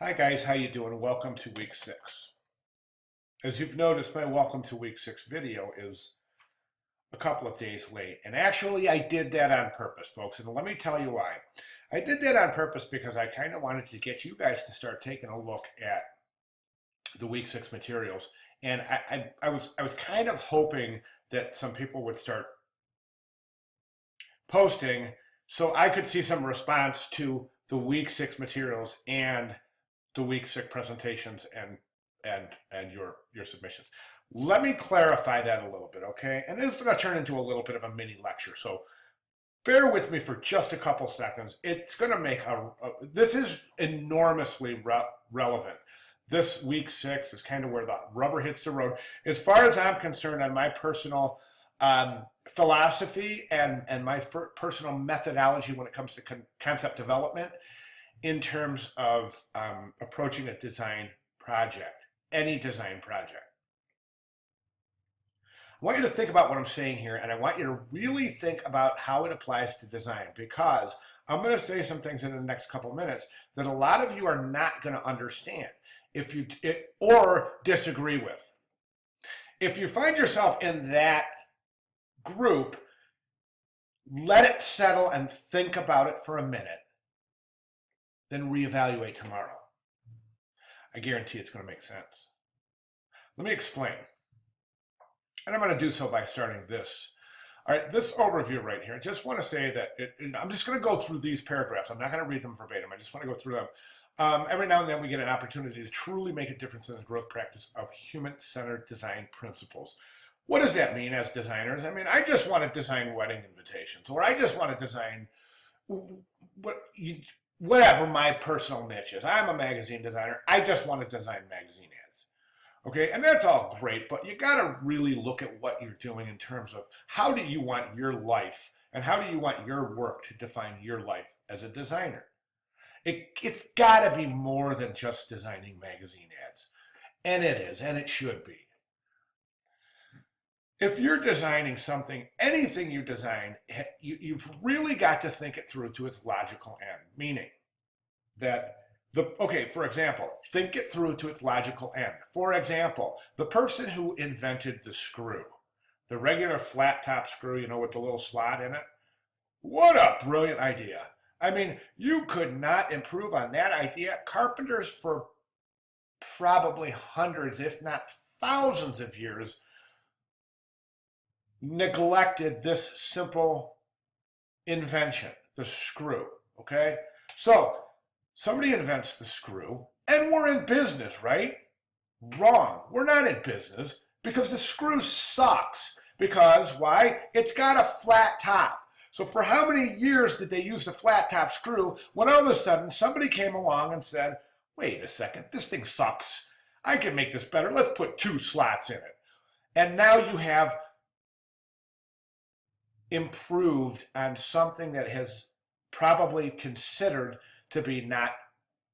Hi guys, how you doing? Welcome to week 6. As you've noticed, my welcome to week 6 video is a couple of days late. And actually I did that on purpose, folks. And let me tell you why. I did that on purpose because I kind of wanted to get you guys to start taking a look at the week 6 materials. And I was kind of hoping that some people would start posting so I could see some response to the week 6 materials and the week 6 presentations and your submissions. Let me clarify that a little bit, okay? And this is going to turn into a little bit of a mini lecture, so bear with me for just a couple seconds. It's going to make this is enormously relevant. This week 6 is kind of where the rubber hits the road. As far as I'm concerned, on my personal philosophy and my personal methodology when it comes to concept development, in terms of approaching a design project, any design project. I want you to think about what I'm saying here, and I want you to really think about how it applies to design, because I'm going to say some things in the next couple minutes that a lot of you are not going to understand or disagree with. If you find yourself in that group, let it settle and think about it for a minute. Then reevaluate tomorrow. I guarantee it's going to make sense. Let me explain. And I'm going to do so by starting this. All right, this overview right here. I just want to say that I'm just going to go through these paragraphs. I'm not going to read them verbatim. I just want to go through them. Every now and then we get an opportunity to truly make a difference in the growth practice of human-centered design principles. What does that mean as designers? I mean, I just want to design wedding invitations, or I just want to design whatever my personal niche is. I'm a magazine designer. I just want to design magazine ads. Okay, and that's all great, but you got to really look at what you're doing in terms of how do you want your life and how do you want your work to define your life as a designer. It's got to be more than just designing magazine ads. And it is, and it should be. If you're designing something, anything you design, you've really got to think it through to its logical end, meaning that for example, think it through to its logical end. For example, the person who invented the screw, the regular flat top screw, you know, with the little slot in it, what a brilliant idea. I mean, you could not improve on that idea. Carpenters for probably hundreds, if not thousands of years, neglected this simple invention, the screw, okay? So somebody invents the screw and we're in business, right? Wrong. We're not in business because the screw sucks. Because why? It's got a flat top. So for how many years did they use the flat top screw when all of a sudden somebody came along and said, wait a second, this thing sucks. I can make this better. Let's put 2 slots in it. And now you have improved on something that has probably considered to be not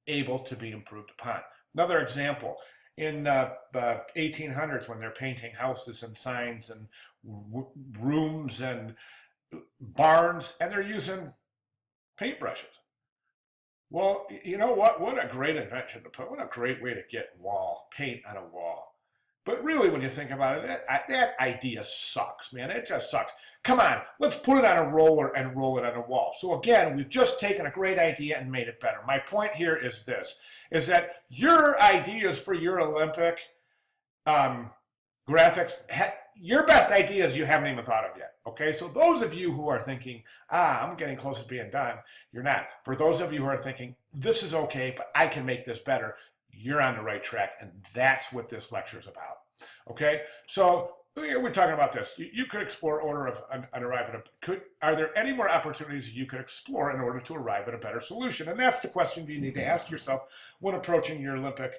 able to be improved upon. Another example, in the 1800s when they're painting houses and signs and rooms and barns, and they're using paintbrushes. Well, you know what? What a great invention to put. What a great way to get paint on a wall. But really, when you think about it, that idea sucks, man. It just sucks. Come on, let's put it on a roller and roll it on a wall. So again, we've just taken a great idea and made it better. My point here is this, is that your ideas for your Olympic graphics, your best ideas you haven't even thought of yet. Okay, so those of you who are thinking, I'm getting close to being done, you're not. For those of you who are thinking, this is okay, but I can make this better, you're on the right track, and that's what this lecture is about. Okay, so we're talking about this. You could explore order of and arrive at are there any more opportunities you could explore in order to arrive at a better solution? And that's the question you need to ask yourself when approaching your Olympic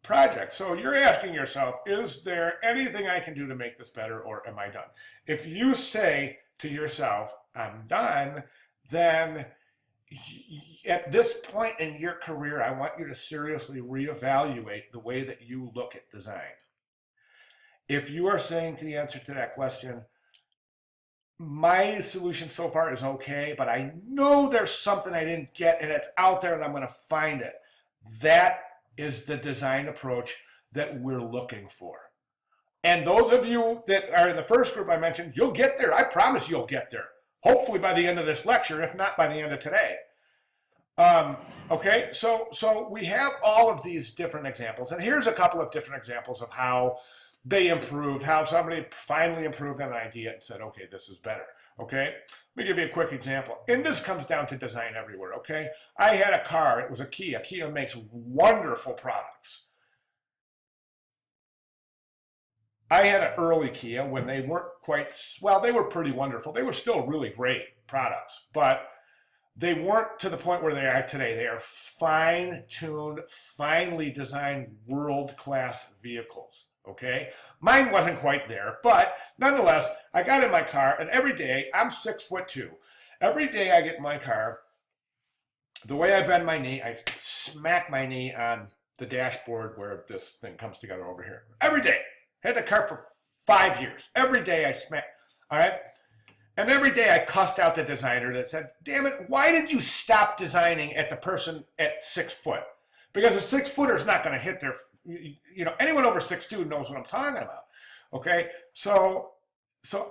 project. So you're asking yourself, is there anything I can do to make this better, or am I done? If you say to yourself, I'm done, then at this point in your career, I want you to seriously reevaluate the way that you look at design. If you are saying to the answer to that question, my solution so far is okay, but I know there's something I didn't get and it's out there and I'm going to find it, That is the design approach that we're looking for. And those of you that are in the first group I mentioned, you'll get there. I promise you'll get there. Hopefully by the end of this lecture, if not by the end of today. Okay, so we have all of these different examples, and here's a couple of different examples of how they improved, how somebody finally improved on an idea and said, okay, this is better. Okay, let me give you a quick example. And this comes down to design everywhere, okay? I had a car, it was a Kia. Kia makes wonderful products. I had an early Kia when they weren't quite, well, they were pretty wonderful. They were still really great products, but they weren't to the point where they are today. They are fine-tuned, finely designed, world-class vehicles, okay? Mine wasn't quite there, but nonetheless, I got in my car, and every day, I'm 6'2". Every day I get in my car, the way I bend my knee, I smack my knee on the dashboard where this thing comes together over here. Every day. Had the car for 5 years. Every day I smack, all right? And every day I cussed out the designer that said, damn it, why did you stop designing at the person at 6 foot? Because a 6-footer is not going to hit their, you know, anyone over 6'2" knows what I'm talking about, okay? So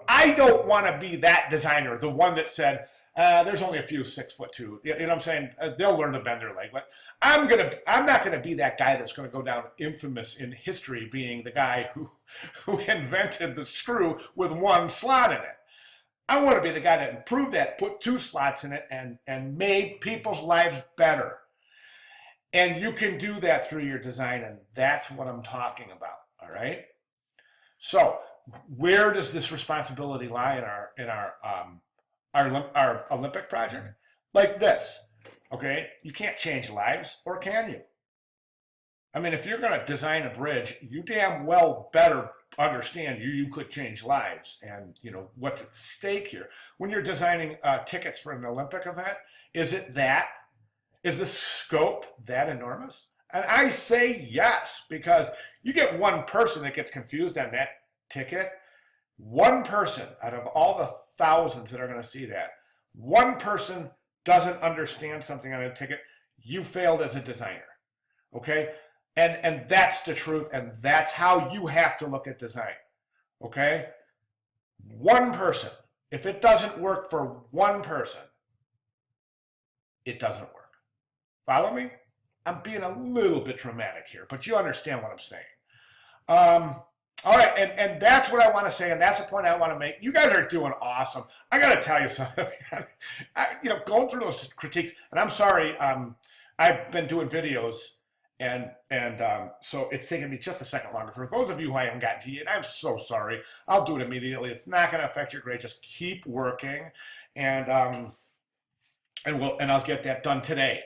I don't want to be that designer, the one that said, there's only a few 6'2", you know what I'm saying? They'll learn to bend their leg. But I'm not gonna be that guy that's gonna go down infamous in history being the guy who invented the screw with 1 slot in it. I want to be the guy that improved that, put 2 slots in it, and made people's lives better. And you can do that through your design, and that's what I'm talking about. All right. So where does this responsibility lie in our Olympic project? Like this, okay? You can't change lives, or can you? I mean, if you're going to design a bridge, you damn well better understand you could change lives and, you know, what's at stake here. When you're designing tickets for an Olympic event, is it that? Is the scope that enormous? And I say yes, because you get one person that gets confused on that ticket. One person out of all the thousands that are going to see that, one person doesn't understand something on a ticket, you failed as a designer, okay? And that's the truth, and that's how you have to look at design, okay? One person, if it doesn't work for one person, it doesn't work. Follow me? I'm being a little bit dramatic here, but you understand what I'm saying. All right, and that's what I want to say, and that's the point I want to make. You guys are doing awesome. I got to tell you something. You know, going through those critiques, and I'm sorry, I've been doing videos, and so it's taken me just a second longer. For those of you who I haven't gotten to yet, I'm so sorry. I'll do it immediately. It's not going to affect your grade. Just keep working, and I'll get that done today.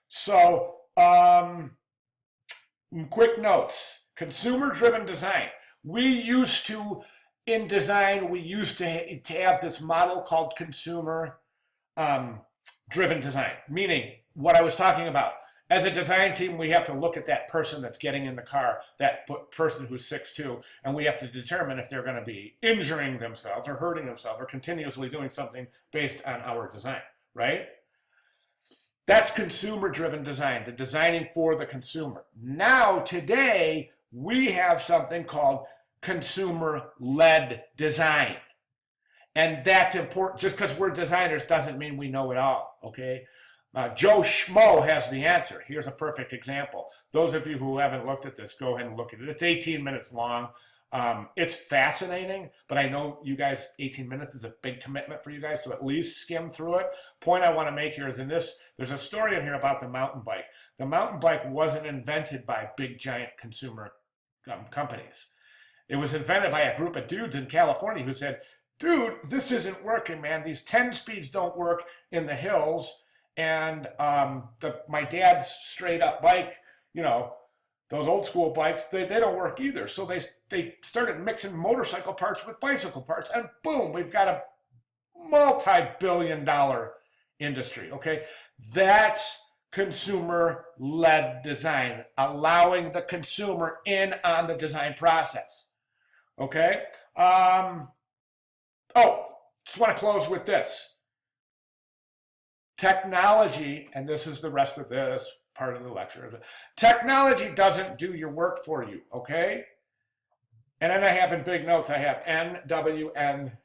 So, quick notes: consumer-driven design. We used to, in design, we used to have this model called consumer driven design, meaning what I was talking about. As a design team, we have to look at that person that's getting in the car, that person who's 6'2", and we have to determine if they're going to be injuring themselves or hurting themselves or continuously doing something based on our design, right? That's consumer-driven design, the designing for the consumer. Now, today, we have something called consumer-led design. And that's important. Just because we're designers doesn't mean we know it all, okay? Joe Schmo has the answer. Here's a perfect example. Those of you who haven't looked at this, go ahead and look at it. It's 18 minutes long. It's fascinating, but I know you guys, 18 minutes is a big commitment for you guys, so at least skim through it. Point I want to make here is in this, there's a story in here about the mountain bike. The mountain bike wasn't invented by big, giant consumer companies. It was invented by a group of dudes in California who said, dude, this isn't working, man. These 10 speeds don't work in the hills, and my dad's straight up bike, you know, those old school bikes, they don't work either. So they started mixing motorcycle parts with bicycle parts, and boom, we've got a multi-billion-dollar industry, okay? That's consumer-led design, allowing the consumer in on the design process, okay? Just want to close with this. Technology, and this is the rest of this part of the lecture. Technology doesn't do your work for you, okay? And then I have in big notes, I have NWN,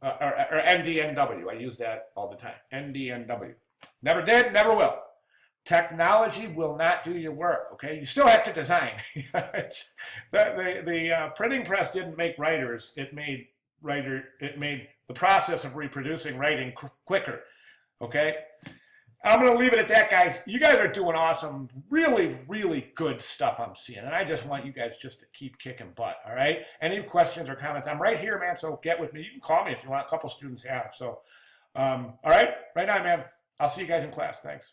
or NDNW. I use that all the time. NDNW. Never did, never will. Technology will not do your work, okay? You still have to design. The printing press didn't make writers. It made the process of reproducing writing quicker, okay? I'm going to leave it at that, guys. You guys are doing awesome, really, really good stuff I'm seeing. And I just want you guys just to keep kicking butt, all right? Any questions or comments? I'm right here, man, so get with me. You can call me if you want. A couple students have. So, all right? Right on, man. I'll see you guys in class. Thanks.